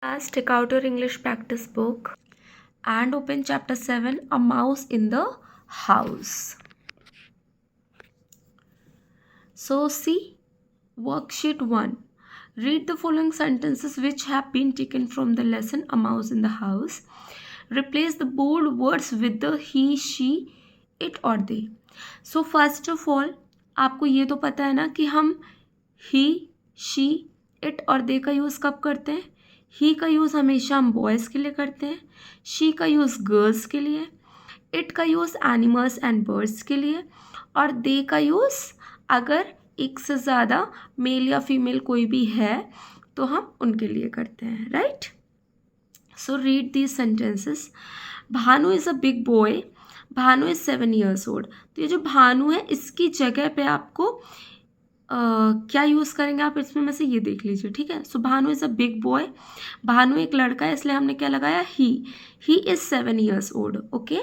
As take out your English practice book and open chapter 7, A Mouse in the House. So see worksheet 1. Read the following sentences which have been taken from the lesson A Mouse in the House. Replace the bold words with the he, she, it or they. So first of all, आपको ये तो पता है ना कि हम he, she, it और they का यूज़ कब करते हैं. ही का यूज़ हमेशा हम बॉयज़ के लिए करते हैं, शी का यूज़ गर्ल्स के लिए, इट का यूज़ एनिमल्स एंड बर्ड्स के लिए, और दे का यूज़ अगर एक से ज़्यादा मेल या फीमेल कोई भी है तो हम उनके लिए करते हैं. Right. So read these sentences. Bhanu is a big boy. Bhanu is 7 years old. तो ये जो भानु है इसकी जगह पे आपको क्या यूज़ करेंगे आप इसमें में से ये देख लीजिए. ठीक है. So Bhanu is a big boy. Bhanu एक लड़का है इसलिए हमने क्या लगाया he is 7 years old. Okay.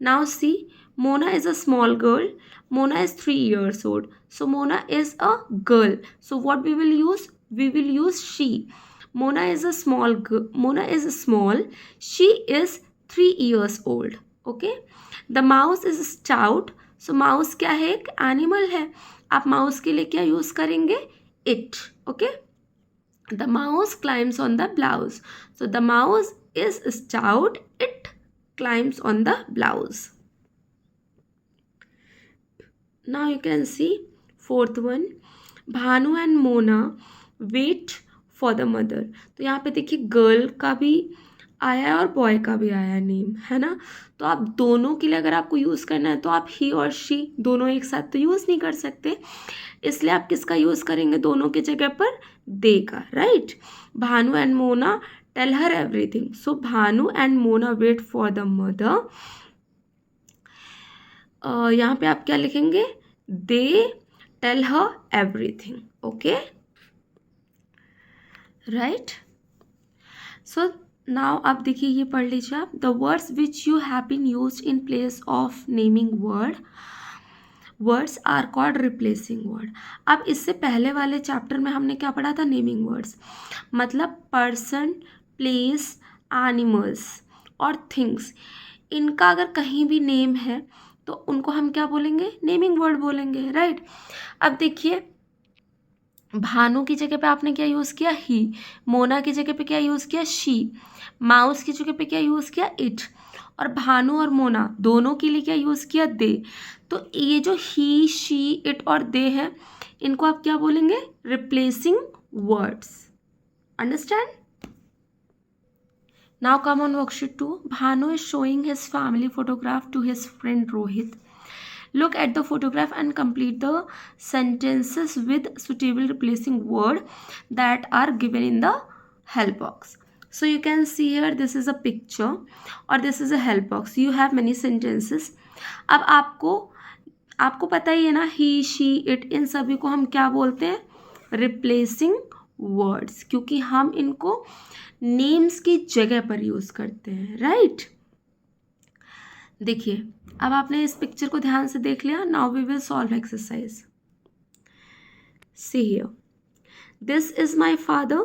Now see Mona is a small girl. Mona is 3 years old. So Mona is a girl. So what we will use she. Mona is a small girl. Mona is small. She is 3 years old. Okay. The mouse is stout. So mouse क्या है? एक animal है. आप mouse के लिए क्या use करेंगे? It. Okay. The mouse climbs on the blouse. So the mouse is stout. It climbs on the blouse. Now you can see fourth one. Bhanu and Mona wait for the mother. तो यहाँ पे देखिए girl का भी आया है और boy का भी आया है नेम, है ना. तो आप दोनों के लिए अगर आपको यूज़ करना है तो आप ही और शी दोनों एक साथ तो यूज़ नहीं कर सकते, इसलिए आप किसका यूज़ करेंगे दोनों की जगह पर? दे का. Right. Bhanu and Mona tell her everything. So Bhanu and Mona wait for the mother. यहाँ पे आप क्या लिखेंगे? They tell her everything. Okay. Right. So now आप देखिए ये पढ़ लीजिए आप. The words which you have been used in place of naming words are called replacing word. अब इससे पहले वाले चैप्टर में हमने क्या पढ़ा था? Naming words. मतलब पर्सन, प्लेस, एनिमल्स और थिंग्स, इनका अगर कहीं भी नेम है तो उनको हम क्या बोलेंगे? नेमिंग वर्ड बोलेंगे. राइट. अब देखिए भानु की जगह पे आपने क्या यूज़ किया? ही. मोना की जगह पे क्या यूज़ किया? शी. माउस की जगह पे क्या यूज़ किया? इट. और भानु और मोना दोनों के लिए क्या यूज़ किया? दे. तो ये जो ही, शी, इट और दे है इनको आप क्या बोलेंगे? Replacing words. Understand? Now come on worksheet 2. Bhanu is showing his family photograph to his friend Rohit. Look at the photograph and complete the sentences with suitable replacing word that are given in the help box. So you can see here this is a picture or this is a help box. You have many sentences. अब आपको पता ही है ना, he, she, it, इन सभी को हम क्या बोलते हैं? रिप्लेसिंग वर्ड्स, क्योंकि हम इनको नेम्स की जगह पर यूज करते हैं. राइट. देखिए अब आपने इस पिक्चर को ध्यान से देख लिया. Now we will solve exercise. See here. This is my father.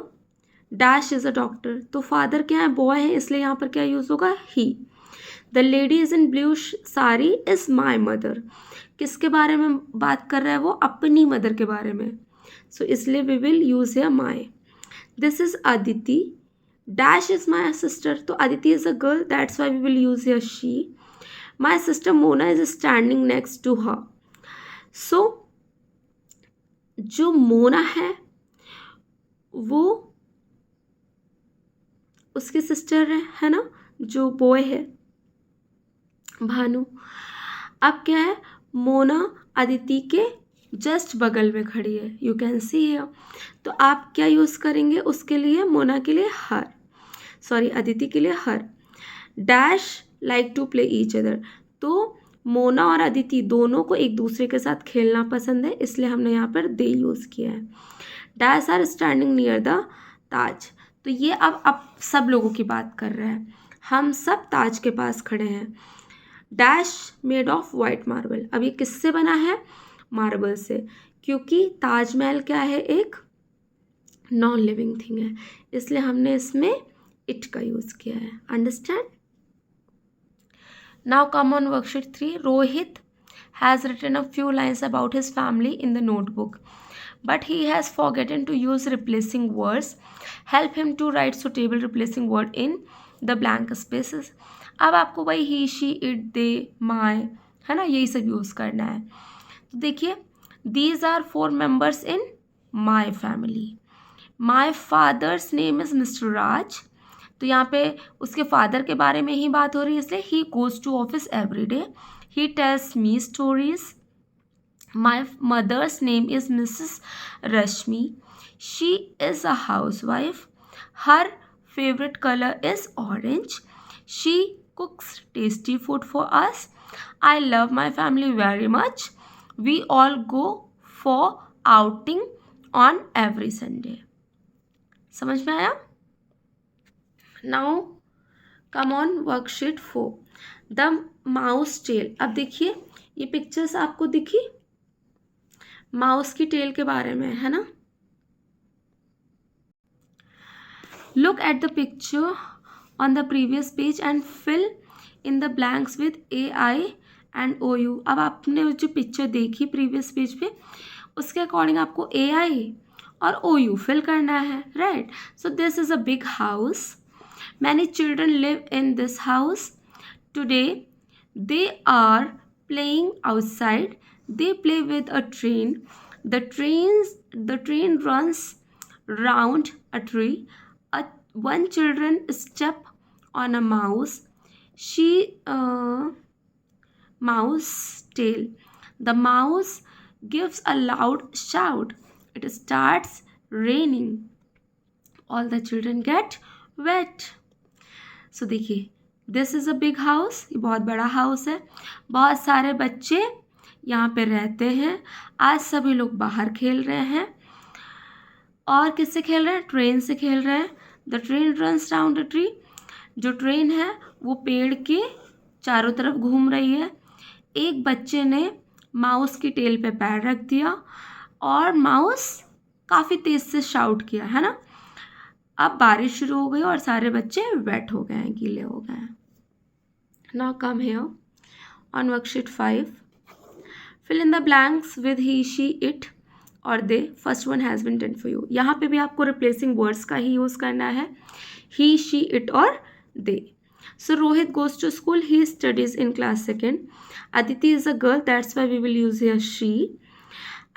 Dash is a doctor. तो फादर क्या है? बॉय है, इसलिए यहाँ पर क्या यूज होगा? He. The lady is in blue sari is my mother. किसके बारे में बात कर रहा है वो? अपनी मदर के बारे में. सो इसलिए we will use here my. This is Aditi. Dash is my sister. तो Aditi is a girl, that's why we will use here she. My sister Mona is standing next to her. So जो मोना है वो उसकी sister है ना, जो boy है भानु. अब क्या है? मोना अदिति के जस्ट बगल में खड़ी है. You can see here. तो आप क्या यूज़ करेंगे उसके लिए? मोना के लिए हर, सॉरी अदिति के लिए her. Dash like to play each other. तो मोना और अदिति दोनों को एक दूसरे के साथ खेलना पसंद है, इसलिए हमने यहाँ पर दे यूज़ किया है. Dash are standing near the Taj. तो ये अब सब लोगों की बात कर रहा है. हम सब ताज के पास खड़े हैं. Dash made of white marble. अब ये किससे बना है? मार्बल से, क्योंकि ताजमहल क्या है? एक नॉन लिविंग थिंग है, इसलिए हमने इसमें इट का यूज़ किया है. Understand. Now come on worksheet 3. Rohit has written a few lines about his family in the notebook, but he has forgotten to use replacing words. Help him to write suitable replacing word in the blank spaces. अब आपको वही he, she, it, they, my, है ना, यही सब use करना है. तो देखिए, these are 4 members in my family. My father's name is Mr. Raj. तो यहाँ पे उसके फादर के बारे में ही बात हो रही है, इसलिए he goes to office every day. He tells me stories. My mother's name is Mrs. Rashmi. She is a housewife. Her favorite color is orange. She cooks tasty food for us. I love my family very much. We all go for outing on every Sunday. समझ में आया? Now come on worksheet 4. The mouse tail. अब देखिए, ये pictures आपको दिखी mouse की tell के बारे में, है ना. Look at the picture on the previous page and fill in the blanks with AI and OU. अब आपने जो पिक्चर देखी प्रीवियस पेज पे, उसके अकॉर्डिंग आपको AI और OU फिल करना है, right. So this is a big house. Many children live in this house. Today, they are playing outside. They play with a train. The train runs round a tree. One children step on a mouse. Mouse tail. The mouse gives a loud shout. It starts raining. All the children get wet. सो देखिए, this is a big house. ये बहुत बड़ा house है. बहुत सारे बच्चे यहाँ पे रहते हैं. आज सभी लोग बाहर खेल रहे हैं. और किससे खेल रहे हैं? ट्रेन से खेल रहे हैं. The train runs round the tree. जो ट्रेन है वो पेड़ के चारों तरफ घूम रही है. एक बच्चे ने माउस की टेल पे पैर रख दिया और माउस काफ़ी तेज़ से शाउट किया, है ना. अब बारिश शुरू हो गई और सारे बच्चे वेट हो गए हैं, गीले हो गए हैं. Now come here on worksheet 5. Fill in the blanks with he, she, it और they. First one has been done for you. यहाँ पे भी आपको रिप्लेसिंग वर्ड्स का ही यूज़ करना है, ही, शी, इट और they. So Rohit goes to school. He studies in class 2nd. Aditi is a girl, that's why we will use here she.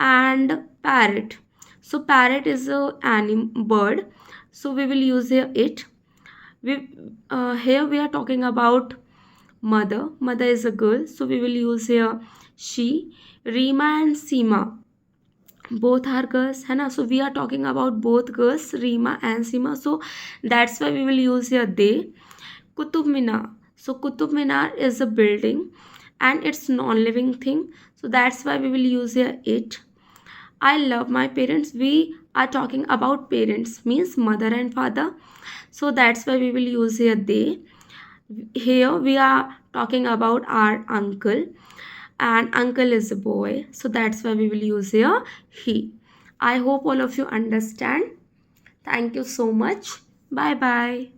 And parrot. So parrot is a bird. So we will use here it. Here we are talking about mother. Mother is a girl, so we will use here she. Reema and Seema, both are girls, है ना. So we are talking about both girls, Reema and Seema. So that's why we will use here they. Qutub Minar. So Qutub Minar is a building and it's non-living thing. So that's why we will use here it. I love my parents. We are talking about parents, means mother and father. So that's why we will use here they. Here we are talking about our uncle, and uncle is a boy. So that's why we will use here he. I hope all of you understand. Thank you so much. Bye bye.